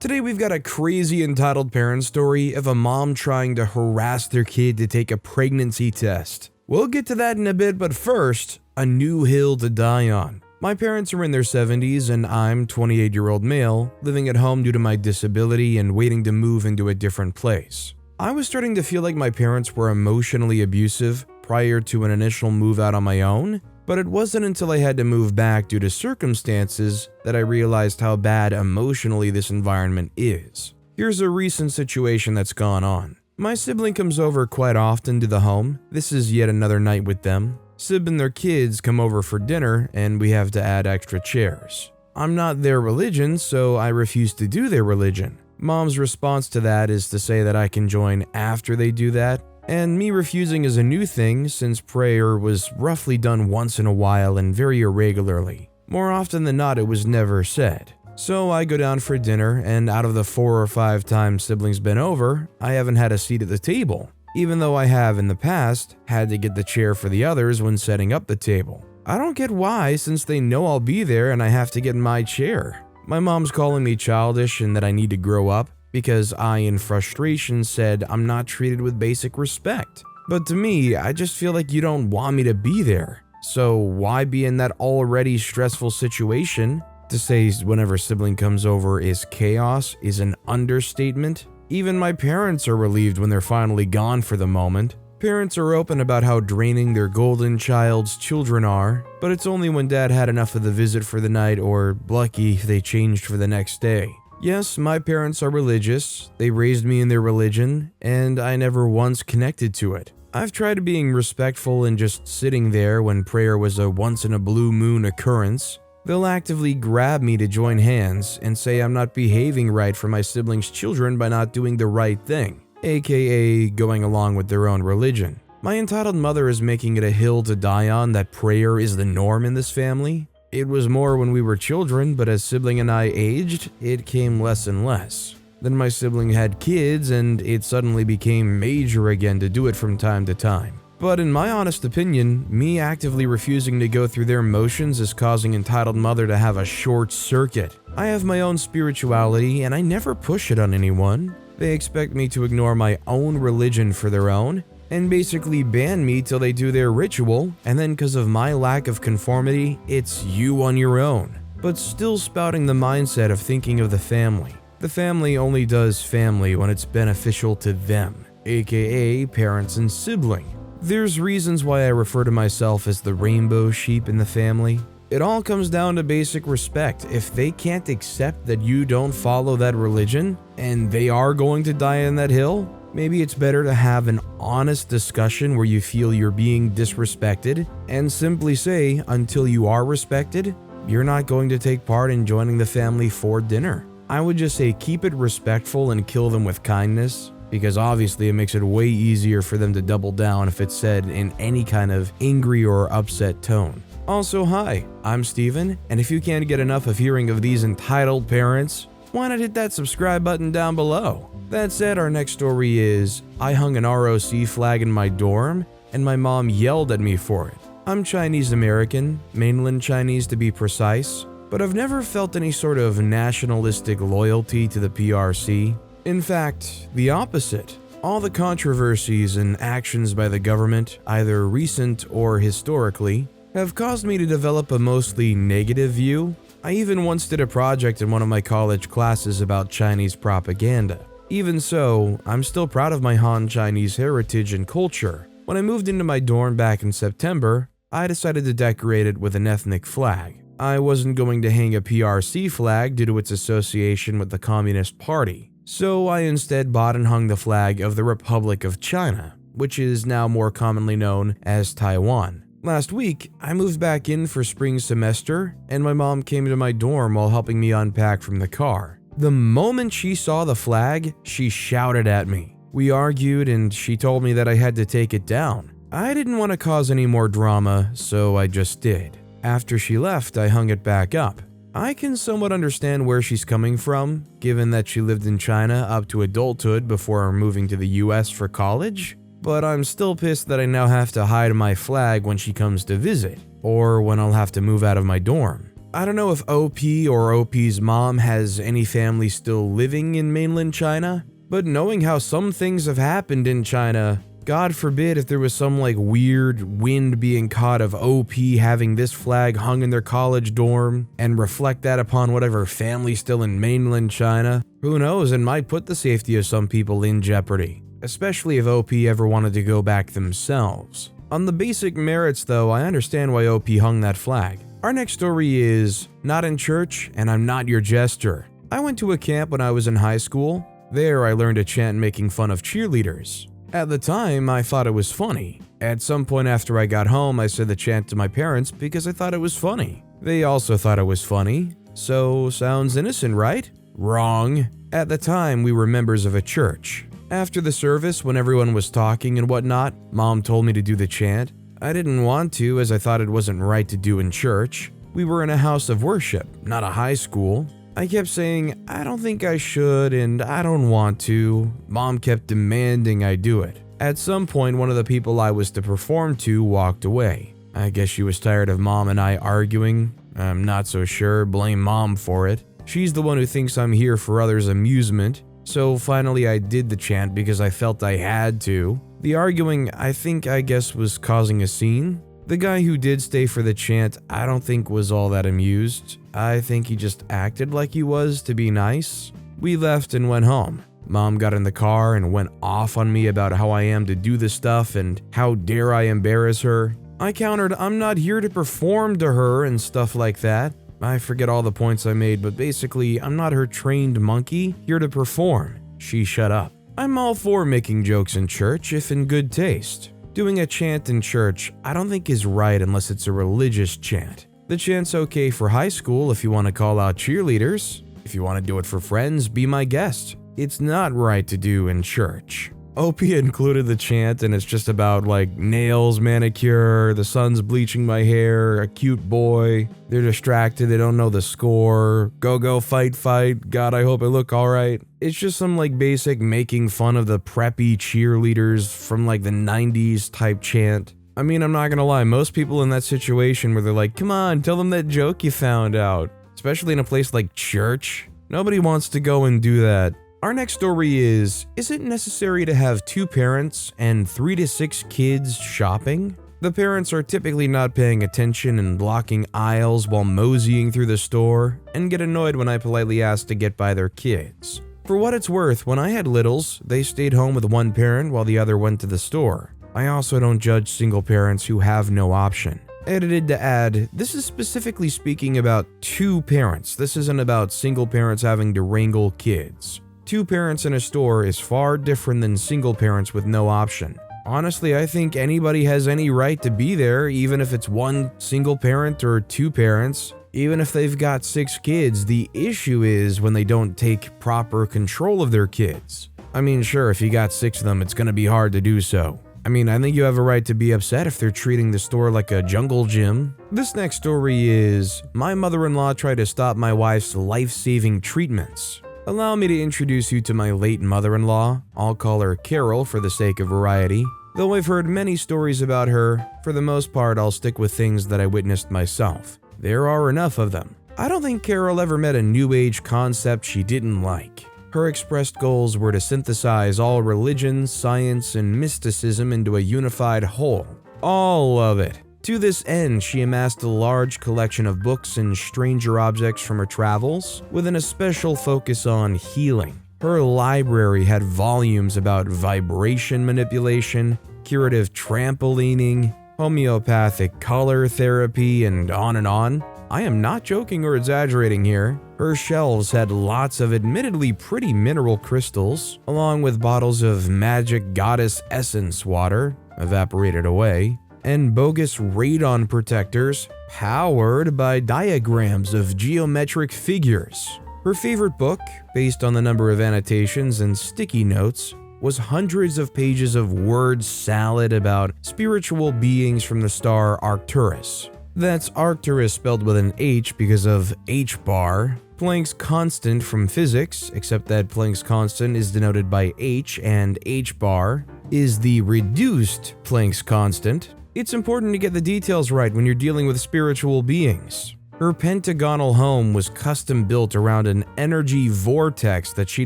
Today we've got a crazy entitled parent story of a mom trying to harass their kid to take a pregnancy test. We'll get to that in a bit, but first, a new hill to die on. My parents are in their 70s and I'm 28-year-old male, living at home due to my disability and waiting to move into a different place. I was starting to feel like my parents were emotionally abusive prior to an initial move out on my own, but it wasn't until I had to move back due to circumstances that I realized how bad emotionally this environment is. Here's a recent situation that's gone on. My sibling comes over quite often to the home. This is yet another night with them. Sib and their kids come over for dinner and we have to add extra chairs. I'm not their religion, so I refuse to do their religion. Mom's response to that is to say that I can join after they do that, and me refusing is a new thing since prayer was roughly done once in a while and very irregularly. More often than not, it was never said. So I go down for dinner, and out of the 4 or 5 times siblings been over, I haven't had a seat at the table, even though I have in the past had to get the chair for the others when setting up the table. I don't get why, since they know I'll be there and I have to get my chair. My mom's calling me childish and that I need to grow up, because I, in frustration, said I'm not treated with basic respect. But to me, I just feel like you don't want me to be there. So why be in that already stressful situation? To say whenever sibling comes over is chaos is an understatement. Even my parents are relieved when they're finally gone for the moment. Parents are open about how draining their golden child's children are, but it's only when dad had enough of the visit for the night or, lucky, they changed for the next day. Yes, my parents are religious, they raised me in their religion, and I never once connected to it. I've tried being respectful and just sitting there when prayer was a once-in-a-blue-moon occurrence. They'll actively grab me to join hands and say I'm not behaving right for my siblings' children by not doing the right thing, aka going along with their own religion. My entitled mother is making it a hill to die on that prayer is the norm in this family. It was more when we were children, but as sibling and I aged, it came less and less. Then my sibling had kids and it suddenly became major again to do it from time to time. But in my honest opinion, me actively refusing to go through their motions is causing entitled mother to have a short circuit. I have my own spirituality and I never push it on anyone. They expect me to ignore my own religion for their own, and basically ban me till they do their ritual, and then because of my lack of conformity, it's you on your own. But still spouting the mindset of thinking of the family. The family only does family when it's beneficial to them, aka parents and sibling. There's reasons why I refer to myself as the rainbow sheep in the family. It all comes down to basic respect. If they can't accept that you don't follow that religion, and they are going to die on that hill, maybe it's better to have an honest discussion where you feel you're being disrespected and simply say, until you are respected, you're not going to take part in joining the family for dinner. I would just say keep it respectful and kill them with kindness, because obviously it makes it way easier for them to double down if it's said in any kind of angry or upset tone. Also, hi, I'm Steven, and if you can't get enough of hearing of these entitled parents, why not hit that subscribe button down below? That said, our next story is, I hung an ROC flag in my dorm, and my mom yelled at me for it. I'm Chinese American, mainland Chinese to be precise, but I've never felt any sort of nationalistic loyalty to the PRC. In fact, the opposite. All the controversies and actions by the government, either recent or historically, have caused me to develop a mostly negative view. I even once did a project in one of my college classes about Chinese propaganda. Even so, I'm still proud of my Han Chinese heritage and culture. When I moved into my dorm back in September, I decided to decorate it with an ethnic flag. I wasn't going to hang a PRC flag due to its association with the Communist Party, so I instead bought and hung the flag of the Republic of China, which is now more commonly known as Taiwan. Last week, I moved back in for spring semester, and my mom came to my dorm while helping me unpack from the car. The moment she saw the flag, she shouted at me. We argued and she told me that I had to take it down. I didn't want to cause any more drama, so I just did. After she left, I hung it back up. I can somewhat understand where she's coming from, given that she lived in China up to adulthood before moving to the US for college, but I'm still pissed that I now have to hide my flag when she comes to visit, or when I'll have to move out of my dorm. I don't know if OP or OP's mom has any family still living in mainland China, but knowing how some things have happened in China, God forbid if there was some like weird wind being caught of OP having this flag hung in their college dorm and reflect that upon whatever family still in mainland China. Who knows, it might put the safety of some people in jeopardy, especially if OP ever wanted to go back themselves. On the basic merits though, I understand why OP hung that flag. Our next story is not in church and I'm not your jester. I went to a camp when I was in high school. There I learned a chant making fun of cheerleaders. At the time, I thought it was funny. At some point after I got home, I said the chant to my parents because I thought it was funny. They also thought it was funny. So, sounds innocent, right? Wrong. At the time, we were members of a church. After the service, when everyone was talking and whatnot, Mom told me to do the chant. I didn't want to as I thought it wasn't right to do in church. We were in a house of worship, not a high school. I kept saying, I don't think I should and I don't want to. Mom kept demanding I do it. At some point, one of the people I was to perform to walked away. I guess she was tired of Mom and I arguing. I'm not so sure, blame Mom for it. She's the one who thinks I'm here for others' amusement. So finally I did the chant because I felt I had to. The arguing, I guess was causing a scene. The guy who did stay for the chant, I don't think was all that amused. I think he just acted like he was to be nice. We left and went home. Mom got in the car and went off on me about how I am to do this stuff and how dare I embarrass her. I countered, I'm not here to perform to her and stuff like that. I forget all the points I made, but basically, I'm not her trained monkey, here to perform. She shut up. I'm all for making jokes in church if in good taste. Doing a chant in church, I don't think is right unless it's a religious chant. The chant's okay for high school if you want to call out cheerleaders. If you want to do it for friends, be my guest. It's not right to do in church. OP included the chant and it's just about like nails, manicure, the sun's bleaching my hair, a cute boy, they're distracted, they don't know the score, go, fight, God, I hope I look alright. It's just some like basic making fun of the preppy cheerleaders from like the 90s type chant. I mean, I'm not gonna lie, most people in that situation where they're like, come on, tell them that joke you found out. Especially in a place like church. Nobody wants to go and do that. Our next story is it necessary to have 2 parents and 3 to 6 kids shopping? The parents are typically not paying attention and blocking aisles while moseying through the store, and get annoyed when I politely ask to get by their kids. For what it's worth, when I had littles, they stayed home with one parent while the other went to the store. I also don't judge single parents who have no option. Edited to add, this is specifically speaking about 2 parents. This isn't about single parents having to wrangle kids. 2 parents in a store is far different than single parents with no option. Honestly, I think anybody has any right to be there, even if it's 1 single parent or 2 parents. Even if they've got 6 kids, the issue is when they don't take proper control of their kids. I mean, sure, if you got 6 of them, it's gonna be hard to do so. I mean, I think you have a right to be upset if they're treating the store like a jungle gym. This next story is, my mother-in-law tried to stop my wife's life-saving treatments. Allow me to introduce you to my late mother-in-law. I'll call her Carol for the sake of variety. Though I've heard many stories about her, for the most part I'll stick with things that I witnessed myself. There are enough of them. I don't think Carol ever met a new age concept she didn't like. Her expressed goals were to synthesize all religion, science, and mysticism into a unified whole. All of it. To this end, she amassed a large collection of books and stranger objects from her travels, with an especial focus on healing. Her library had volumes about vibration manipulation, curative trampolining, homeopathic color therapy, and on and on. I am not joking or exaggerating here. Her shelves had lots of admittedly pretty mineral crystals, along with bottles of magic goddess essence water, evaporated away, and bogus radon protectors powered by diagrams of geometric figures. Her favorite book, based on the number of annotations and sticky notes, was hundreds of pages of word salad about spiritual beings from the star Arcturus. That's Arcturus spelled with an H because of h-bar, Planck's constant from physics, except that Planck's constant is denoted by h and h-bar is the reduced Planck's constant. It's important to get the details right when you're dealing with spiritual beings. Her pentagonal home was custom built around an energy vortex that she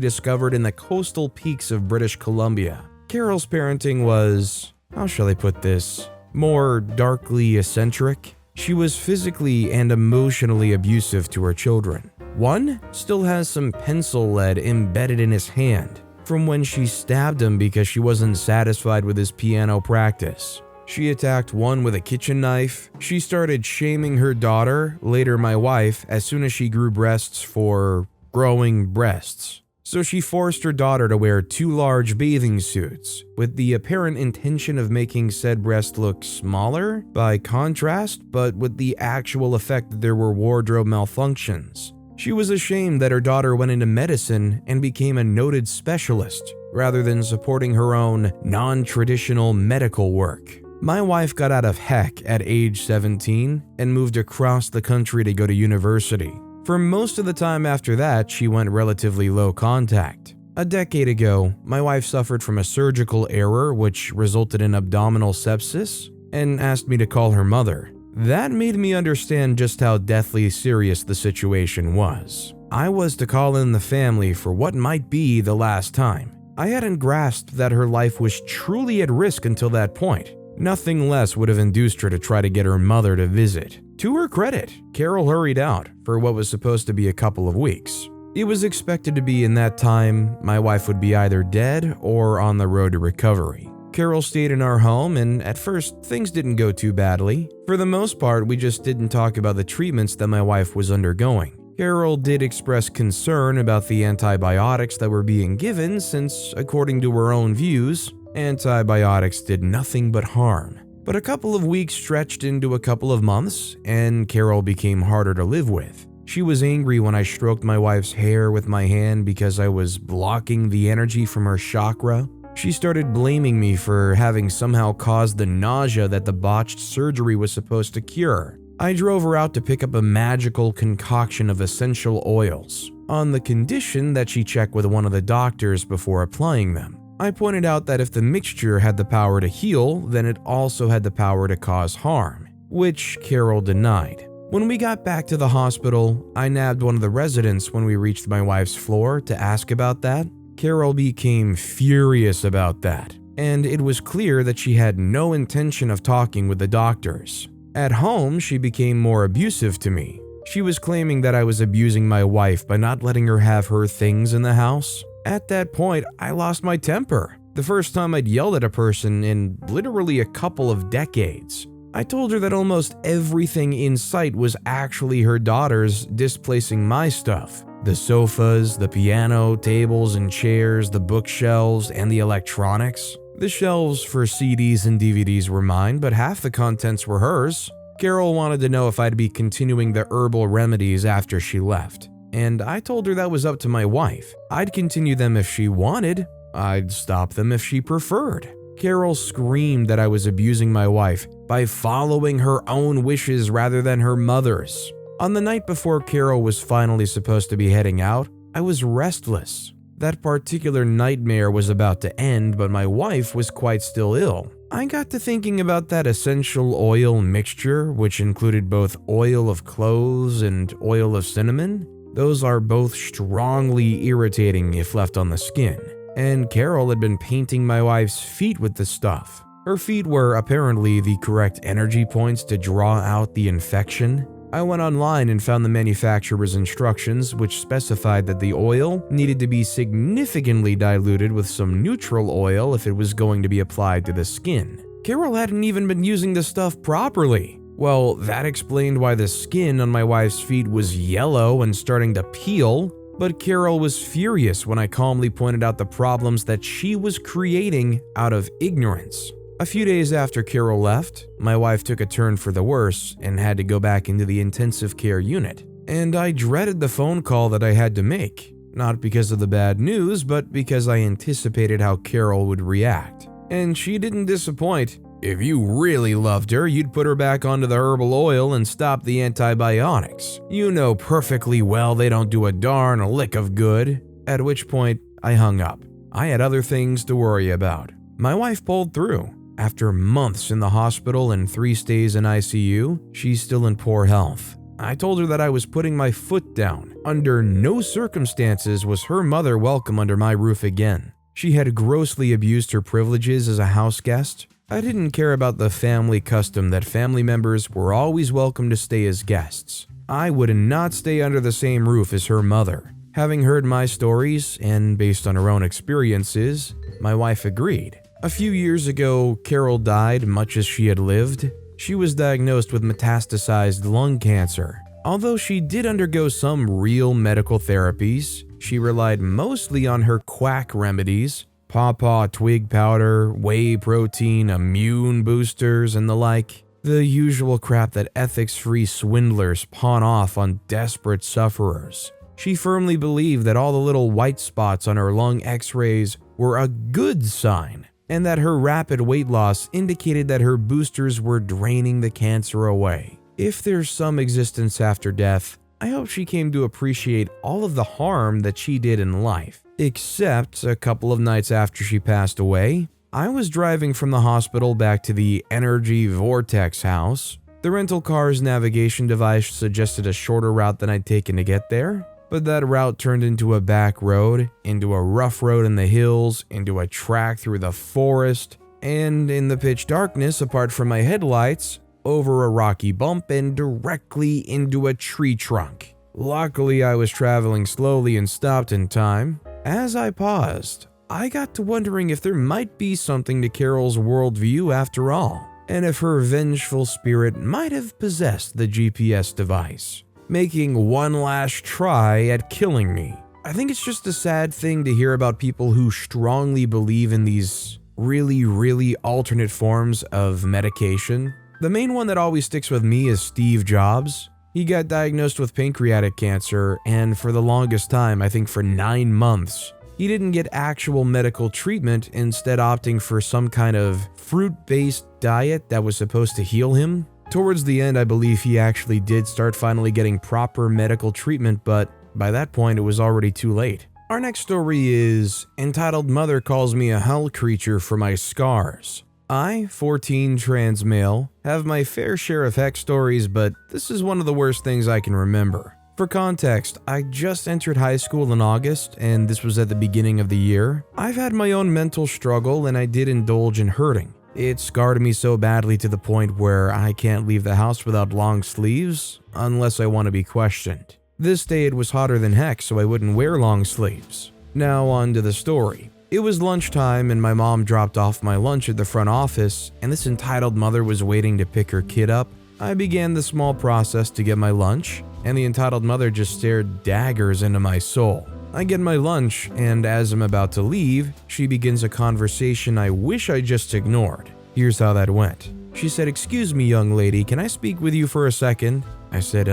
discovered in the coastal peaks of British Columbia. Carol's parenting was, how shall I put this, more darkly eccentric. She was physically and emotionally abusive to her children. One still has some pencil lead embedded in his hand from when she stabbed him because she wasn't satisfied with his piano practice. She attacked one with a kitchen knife. She started shaming her daughter, later my wife, as soon as she grew breasts for growing breasts. So she forced her daughter to wear 2 large bathing suits, with the apparent intention of making said breasts look smaller by contrast, but with the actual effect that there were wardrobe malfunctions. She was ashamed that her daughter went into medicine and became a noted specialist, rather than supporting her own non-traditional medical work. My wife got out of heck at age 17 and moved across the country to go to university. For most of the time after that, she went relatively low contact. A decade ago, my wife suffered from a surgical error which resulted in abdominal sepsis and asked me to call her mother. That made me understand just how deathly serious the situation was. I was to call in the family for what might be the last time. I hadn't grasped that her life was truly at risk until that point. Nothing less would have induced her to try to get her mother to visit. To her credit, Carol hurried out for what was supposed to be a couple of weeks. It was expected to be in that time my wife would be either dead or on the road to recovery. Carol stayed in our home, and at first, things didn't go too badly. For the most part, we just didn't talk about the treatments that my wife was undergoing. Carol did express concern about the antibiotics that were being given since, according to her own views, antibiotics did nothing but harm. But a couple of weeks stretched into a couple of months, and Carol became harder to live with. She was angry when I stroked my wife's hair with my hand because I was blocking the energy from her chakra. She started blaming me for having somehow caused the nausea that the botched surgery was supposed to cure. I drove her out to pick up a magical concoction of essential oils, on the condition that she check with one of the doctors before applying them. I pointed out that if the mixture had the power to heal, then it also had the power to cause harm, which Carol denied. When we got back to the hospital, I nabbed one of the residents when we reached my wife's floor to ask about that. Carol became furious about that, and it was clear that she had no intention of talking with the doctors. At home, she became more abusive to me. She was claiming that I was abusing my wife by not letting her have her things in the house. At that point, I lost my temper. The first time I'd yelled at a person in literally a couple of decades. I told her that almost everything in sight was actually her daughter's displacing my stuff. The sofas, the piano, tables and chairs, the bookshelves, and the electronics. The shelves for CDs and DVDs were mine, but half the contents were hers. Carol wanted to know if I'd be continuing the herbal remedies after she left, and I told her that was up to my wife. I'd continue them if she wanted. I'd stop them if she preferred. Carol screamed that I was abusing my wife by following her own wishes rather than her mother's. On the night before Carol was finally supposed to be heading out, I was restless. That particular nightmare was about to end, but my wife was quite still ill. I got to thinking about that essential oil mixture, which included both oil of cloves and oil of cinnamon. Those are both strongly irritating if left on the skin. And Carol had been painting my wife's feet with the stuff. Her feet were apparently the correct energy points to draw out the infection. I went online and found the manufacturer's instructions, which specified that the oil needed to be significantly diluted with some neutral oil if it was going to be applied to the skin. Carol hadn't even been using the stuff properly. Well, that explained why the skin on my wife's feet was yellow and starting to peel, but Carol was furious when I calmly pointed out the problems that she was creating out of ignorance. A few days after Carol left, my wife took a turn for the worse and had to go back into the intensive care unit. And I dreaded the phone call that I had to make, not because of the bad news, but because I anticipated how Carol would react. And she didn't disappoint. If you really loved her, you'd put her back onto the herbal oil and stop the antibiotics. You know perfectly well they don't do a darn lick of good. At which point, I hung up. I had other things to worry about. My wife pulled through. After months in the hospital and 3 stays in ICU, she's still in poor health. I told her that I was putting my foot down. Under no circumstances was her mother welcome under my roof again. She had grossly abused her privileges as a house guest. I didn't care about the family custom that family members were always welcome to stay as guests. I would not stay under the same roof as her mother. Having heard my stories, and based on her own experiences, my wife agreed. A few years ago, Carol died much as she had lived. She was diagnosed with metastasized lung cancer. Although she did undergo some real medical therapies, she relied mostly on her quack remedies, pawpaw twig powder, whey protein, immune boosters, and the like. The usual crap that ethics-free swindlers pawn off on desperate sufferers. She firmly believed that all the little white spots on her lung x-rays were a good sign, and that her rapid weight loss indicated that her boosters were draining the cancer away. If there's some existence after death, I hope she came to appreciate all of the harm that she did in life. Except a couple of nights after she passed away, I was driving from the hospital back to the Energy Vortex house. The rental car's navigation device suggested a shorter route than I'd taken to get there, but that route turned into a back road, into a rough road in the hills, into a track through the forest, and in the pitch darkness, apart from my headlights, over a rocky bump and directly into a tree trunk. Luckily, I was traveling slowly and stopped in time. As I paused, I got to wondering if there might be something to Carol's worldview after all, and if her vengeful spirit might have possessed the GPS device, making one last try at killing me. I think it's just a sad thing to hear about people who strongly believe in these really alternate forms of medication. The main one that always sticks with me is Steve Jobs. He got diagnosed with pancreatic cancer, and for the longest time, I think for 9 months, he didn't get actual medical treatment, instead opting for some kind of fruit-based diet that was supposed to heal him. Towards the end, I believe he actually did start finally getting proper medical treatment, but by that point, it was already too late. Our next story is entitled Mother Calls Me a Hell Creature for My Scars. I, 14 trans male, have my fair share of hex stories, but this is one of the worst things I can remember. For context, I just entered high school in August, and this was at the beginning of the year. I've had my own mental struggle, and I did indulge in hurting. It scarred me so badly to the point where I can't leave the house without long sleeves, unless I want to be questioned. This day it was hotter than heck, so I wouldn't wear long sleeves. Now on to the story. It was lunchtime and my mom dropped off my lunch at the front office, and this entitled mother was waiting to pick her kid up. I began the small process to get my lunch, and the entitled mother just stared daggers into my soul. I get my lunch, and as I'm about to leave, she begins a conversation I wish I just ignored. Here's how that went. She said, "Excuse me, young lady, can I speak with you for a second?" I said,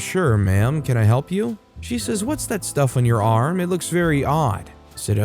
Sure, ma'am, can I help you?" She says, "What's that stuff on your arm? It looks very odd." I said,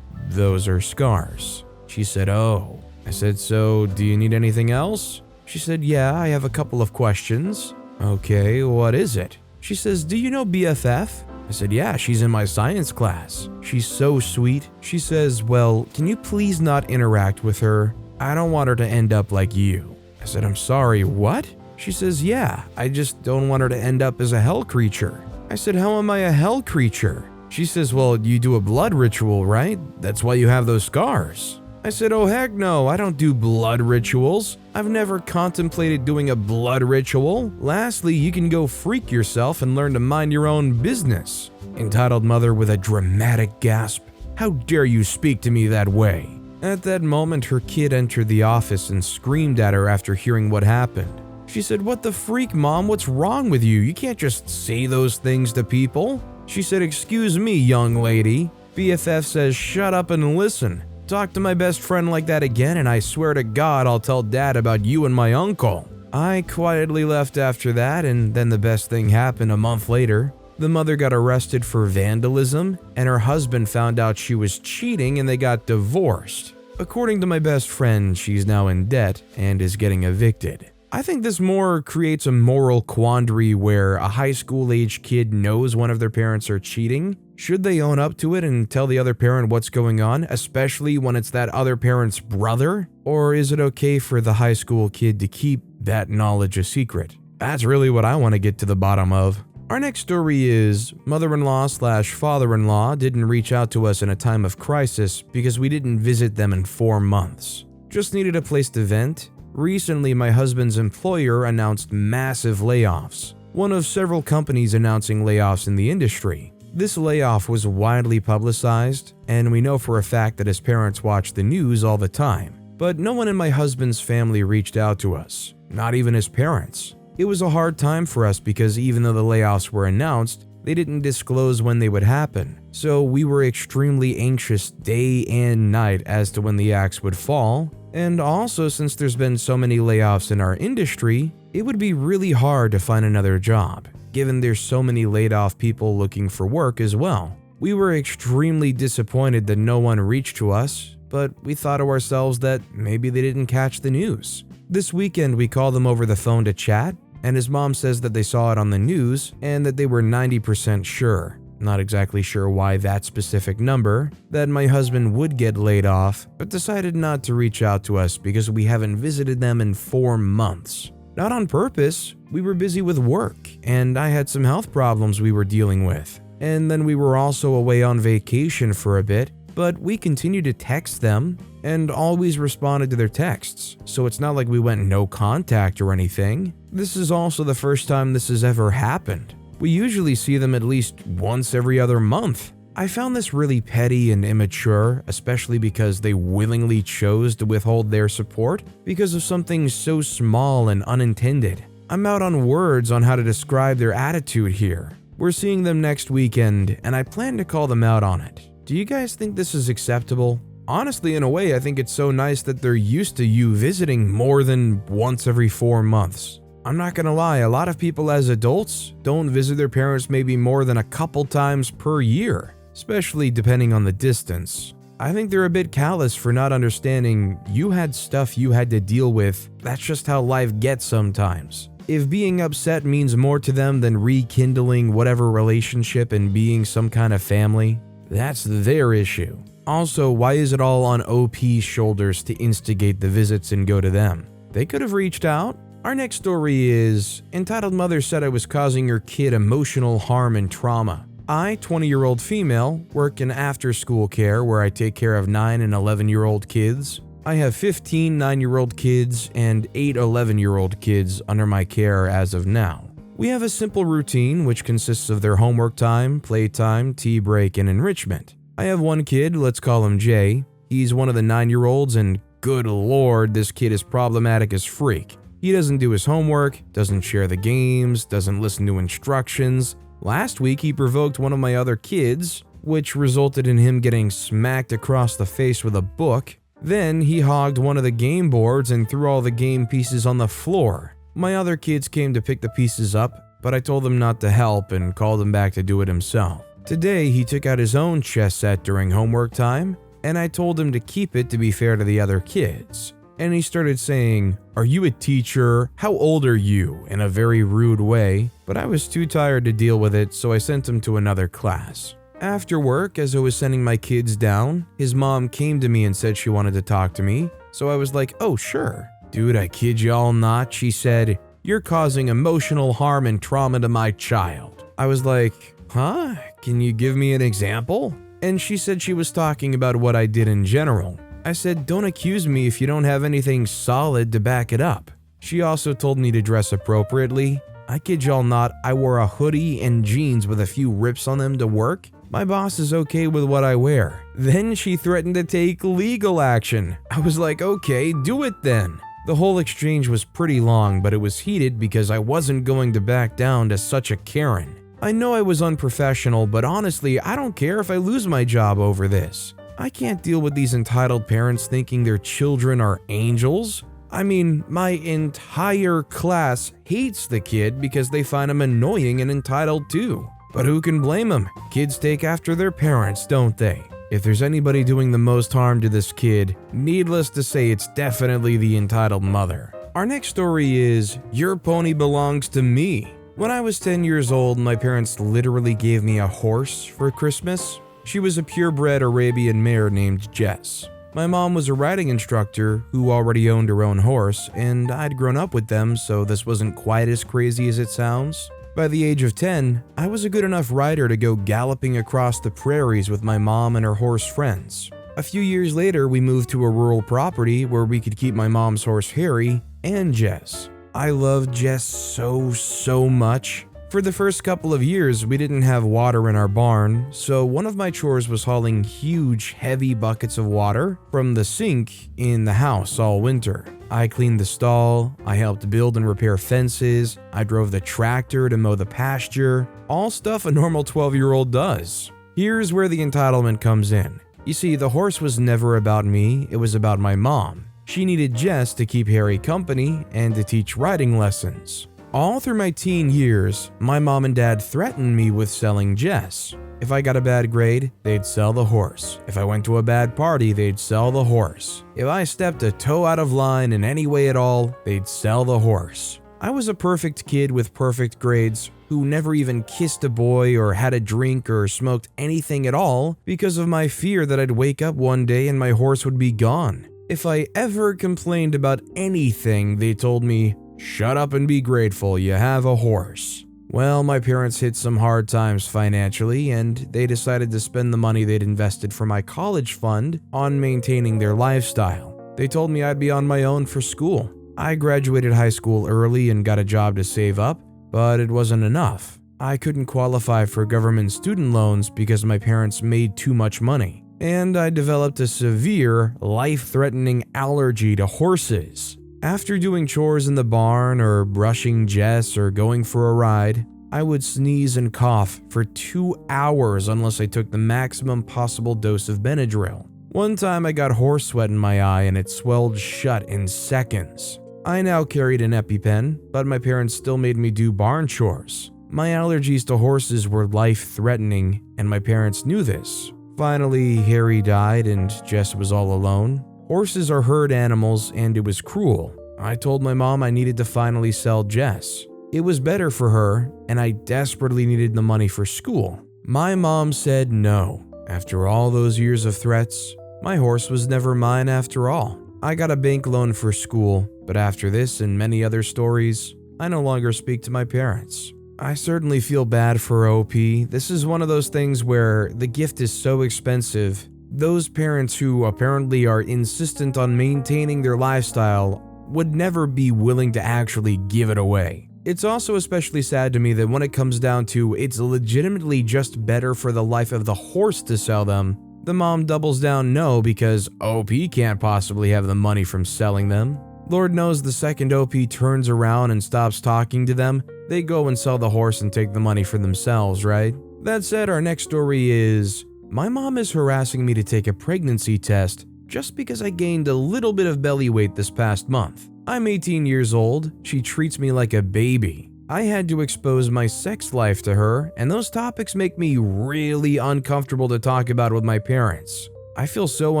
Those are scars." She said, "Oh." I said, "So, do you need anything else?" She said, "Yeah, I have a couple of questions." "Okay, what is it?" She says, "Do you know BFF?" I said, "Yeah, she's in my science class. She's so sweet." She says, "Well, can you please not interact with her? I don't want her to end up like you." I said, "I'm sorry, what?" She says, "Yeah, I just don't want her to end up as a hell creature." I said, "How am I a hell creature?" She says, "Well, you do a blood ritual, right? That's why you have those scars." I said, "Oh heck no, I don't do blood rituals. I've never contemplated doing a blood ritual. Lastly, you can go freak yourself and learn to mind your own business." Entitled mother with a dramatic gasp. "How dare you speak to me that way?" At that moment, her kid entered the office and screamed at her after hearing what happened. She said, "What the freak, Mom? What's wrong with you? You can't just say those things to people." She said, "Excuse me, young lady. BFF says shut up and listen. Talk to my best friend like that again and I swear to God I'll tell Dad about you and my uncle." I quietly left after that, and then the best thing happened a month later. The mother got arrested for vandalism, and her husband found out she was cheating and they got divorced. According to my best friend, she's now in debt and is getting evicted. I think this more creates a moral quandary where a high school age kid knows one of their parents are cheating. Should they own up to it and tell the other parent what's going on, especially when it's that other parent's brother? Or is it okay for the high school kid to keep that knowledge a secret? That's really what I want to get to the bottom of. Our next story is mother-in-law/father-in-law didn't reach out to us in a time of crisis because we didn't visit them in 4 months. Just needed a place to vent. Recently, my husband's employer announced massive layoffs. One of several companies announcing layoffs in the industry. This layoff was widely publicized, and we know for a fact that his parents watch the news all the time. But no one in my husband's family reached out to us, not even his parents. It was a hard time for us because even though the layoffs were announced, they didn't disclose when they would happen. So we were extremely anxious day and night as to when the axe would fall. And also, since there's been so many layoffs in our industry, it would be really hard to find another job, given there's so many laid off people looking for work as well. We were extremely disappointed that no one reached to us, but we thought to ourselves that maybe they didn't catch the news. This weekend we called them over the phone to chat, and his mom says that they saw it on the news and that they were 90% sure, not exactly sure why that specific number, that my husband would get laid off, but decided not to reach out to us because we haven't visited them in 4 months. Not on purpose, we were busy with work, and I had some health problems we were dealing with. And then we were also away on vacation for a bit, but we continued to text them and always responded to their texts, so it's not like we went no contact or anything. This is also the first time this has ever happened. We usually see them at least once every other month. I found this really petty and immature, especially because they willingly chose to withhold their support because of something so small and unintended. I'm out on words on how to describe their attitude here. We're seeing them next weekend, and I plan to call them out on it. Do you guys think this is acceptable? Honestly, in a way, I think it's so nice that they're used to you visiting more than once every 4 months. I'm not gonna lie, a lot of people as adults don't visit their parents maybe more than a couple times per year, especially depending on the distance. I think they're a bit callous for not understanding you had stuff you had to deal with. That's just how life gets sometimes. If being upset means more to them than rekindling whatever relationship and being some kind of family, that's their issue. Also, why is it all on OP's shoulders to instigate the visits and go to them? They could have reached out. Our next story is, entitled Mother Said I Was Causing Your Kid Emotional Harm and Trauma. I, 20-year-old female, work in after-school care where I take care of 9 and 11-year-old kids. I have 15 9-year-old kids and 8 11-year-old kids under my care as of now. We have a simple routine which consists of their homework time, playtime, tea break, and enrichment. I have one kid, let's call him Jay. He's one of the 9-year-olds and good lord, this kid is problematic as freak. He doesn't do his homework, doesn't share the games, doesn't listen to instructions. Last week he provoked one of my other kids, which resulted in him getting smacked across the face with a book. Then he hogged one of the game boards and threw all the game pieces on the floor. My other kids came to pick the pieces up, but I told them not to help and called him back to do it himself. Today, he took out his own chess set during homework time, and I told him to keep it to be fair to the other kids. And he started saying, "Are you a teacher? How old are you?" in a very rude way, but I was too tired to deal with it, so I sent him to another class. After work, as I was sending my kids down, his mom came to me and said she wanted to talk to me, so I was like, "Oh, sure." "Dude, I kid y'all not," she said, "you're causing emotional harm and trauma to my child." I was like, "Huh? Can you give me an example?" And she said she was talking about what I did in general. I said, "Don't accuse me if you don't have anything solid to back it up." She also told me to dress appropriately. I kid y'all not, I wore a hoodie and jeans with a few rips on them to work. My boss is okay with what I wear. Then she threatened to take legal action. I was like, okay, do it then. The whole exchange was pretty long, but it was heated because I wasn't going to back down to such a Karen. I know I was unprofessional, but honestly, I don't care if I lose my job over this. I can't deal with these entitled parents thinking their children are angels. I mean, my entire class hates the kid because they find him annoying and entitled too. But who can blame them? Kids take after their parents, don't they? If there's anybody doing the most harm to this kid, needless to say, it's definitely the entitled mother. Our next story is, Your Pony Belongs to Me. When I was 10 years old, my parents literally gave me a horse for Christmas. She was a purebred Arabian mare named Jess. My mom was a riding instructor who already owned her own horse, and I'd grown up with them, so this wasn't quite as crazy as it sounds. By the age of 10, I was a good enough rider to go galloping across the prairies with my mom and her horse friends. A few years later, we moved to a rural property where we could keep my mom's horse Harry and Jess. I loved Jess so much. For the first couple of years, we didn't have water in our barn, so one of my chores was hauling huge, heavy buckets of water from the sink in the house all winter. I cleaned the stall, I helped build and repair fences, I drove the tractor to mow the pasture, all stuff a normal 12-year-old does. Here's where the entitlement comes in. You see, the horse was never about me, it was about my mom. She needed Jess to keep Harry company and to teach riding lessons. All through my teen years, my mom and dad threatened me with selling Jess. If I got a bad grade, they'd sell the horse. If I went to a bad party, they'd sell the horse. If I stepped a toe out of line in any way at all, they'd sell the horse. I was a perfect kid with perfect grades who never even kissed a boy or had a drink or smoked anything at all because of my fear that I'd wake up one day and my horse would be gone. If I ever complained about anything, they told me, "Shut up and be grateful, you have a horse." Well, my parents hit some hard times financially, and they decided to spend the money they'd invested for my college fund on maintaining their lifestyle. They told me I'd be on my own for school. I graduated high school early and got a job to save up, but it wasn't enough. I couldn't qualify for government student loans because my parents made too much money, and I developed a severe, life-threatening allergy to horses. After doing chores in the barn or brushing Jess or going for a ride, I would sneeze and cough for 2 hours unless I took the maximum possible dose of Benadryl. One time I got horse sweat in my eye and it swelled shut in seconds. I now carried an EpiPen, but my parents still made me do barn chores. My allergies to horses were life-threatening, and my parents knew this. Finally, Harry died and Jess was all alone. Horses are herd animals and it was cruel. I told my mom I needed to finally sell Jess. It was better for her and I desperately needed the money for school. My mom said no. After all those years of threats, my horse was never mine after all. I got a bank loan for school, but after this and many other stories, I no longer speak to my parents. I certainly feel bad for OP. This is one of those things where the gift is so expensive. Those parents who apparently are insistent on maintaining their lifestyle would never be willing to actually give it away. It's also especially sad to me that when it comes down to it's legitimately just better for the life of the horse to sell them, the mom doubles down no because OP can't possibly have the money from selling them. Lord knows the second OP turns around and stops talking to them, they go and sell the horse and take the money for themselves, right? That said, our next story is, my mom is harassing me to take a pregnancy test just because I gained a little bit of belly weight this past month. I'm 18 years old, she treats me like a baby. I had to expose my sex life to her, and those topics make me really uncomfortable to talk about with my parents. I feel so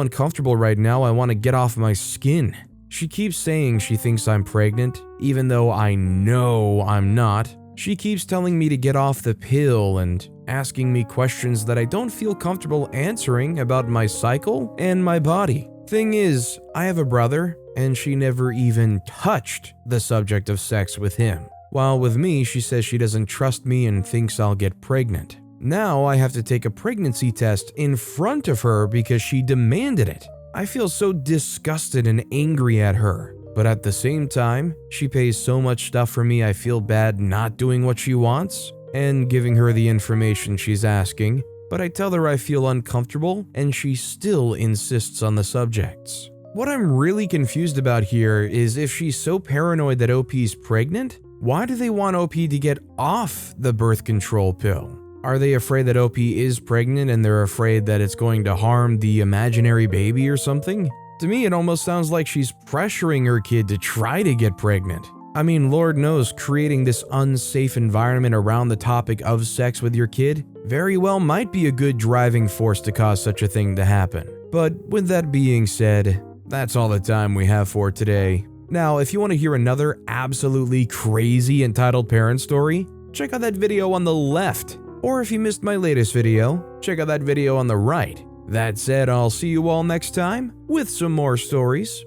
uncomfortable right now, I want to get off my skin. She keeps saying she thinks I'm pregnant, even though I know I'm not. She keeps telling me to get off the pill and asking me questions that I don't feel comfortable answering about my cycle and my body. Thing is, I have a brother, and she never even touched the subject of sex with him. While with me, she says she doesn't trust me and thinks I'll get pregnant. Now I have to take a pregnancy test in front of her because she demanded it. I feel so disgusted and angry at her. But at the same time, she pays so much stuff for me I feel bad not doing what she wants and giving her the information she's asking, but I tell her I feel uncomfortable and she still insists on the subjects. What I'm really confused about here is if she's so paranoid that OP's pregnant, why do they want OP to get off the birth control pill? Are they afraid that OP is pregnant and they're afraid that it's going to harm the imaginary baby or something? To me, it almost sounds like she's pressuring her kid to try to get pregnant. I mean, Lord knows, creating this unsafe environment around the topic of sex with your kid very well might be a good driving force to cause such a thing to happen. But with that being said, that's all the time we have for today. Now, if you want to hear another absolutely crazy entitled parent story, check out that video on the left. Or if you missed my latest video, check out that video on the right. That said, I'll see you all next time with some more stories.